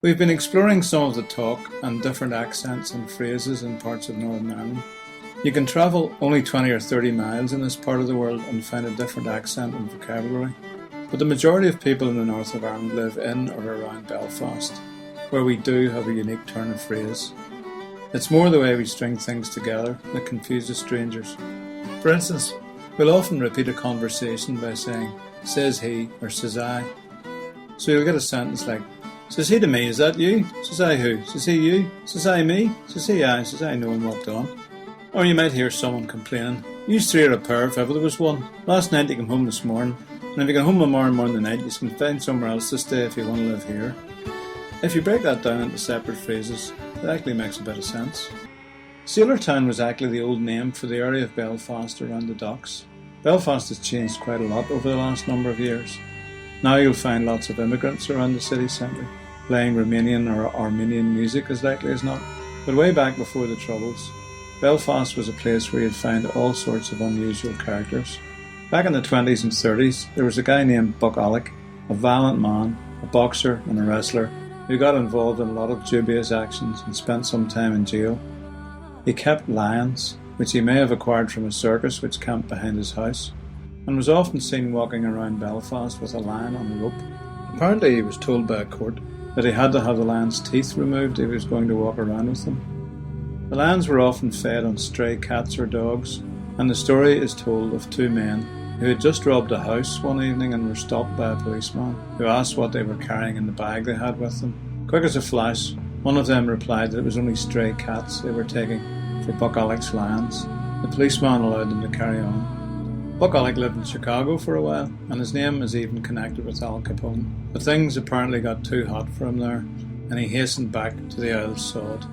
We've been exploring some of the talk and different accents and phrases in parts of Northern Ireland. You can travel only 20 or 30 miles in this part of the world and find a different accent and vocabulary. But the majority of people in the north of Ireland live in or around Belfast, where we do have a unique turn of phrase. It's more the way we string things together that confuses strangers. For instance, we'll often repeat a conversation by saying, says he or says I. So you'll get a sentence like, says he to me, is that you? Says I who? Says he you? Says I me? Says he I? Says I no and walked on. Or you might hear someone complaining, you three are a pair if ever there was one. Last night you came home this morning, and if you get home tomorrow morning the night, you can find somewhere else to stay if you want to live here. If you break that down into separate phrases, it actually makes a bit of sense. Sailortown was actually the old name for the area of Belfast around the docks. Belfast has changed quite a lot over the last number of years. Now you'll find lots of immigrants around the city centre, playing Romanian or Armenian music as likely as not. But way back before the Troubles, Belfast was a place where you'd find all sorts of unusual characters. Back in the 20s and 30s, there was a guy named Buck Alec, a violent man, a boxer and a wrestler, who got involved in a lot of dubious actions and spent some time in jail. He kept lions, which he may have acquired from a circus which camped behind his house, and was often seen walking around Belfast with a lion on a rope. Apparently he was told by a court that he had to have the lion's teeth removed if he was going to walk around with them. The lions were often fed on stray cats or dogs, and the story is told of two men who had just robbed a house one evening and were stopped by a policeman who asked what they were carrying in the bag they had with them. Quick as a flash, one of them replied that it was only stray cats they were taking for Buck Alec's lions. The policeman allowed them to carry on. Buck Alec lived in Chicago for a while, and his name is even connected with Al Capone. But things apparently got too hot for him there, and he hastened back to the Isle of Sod.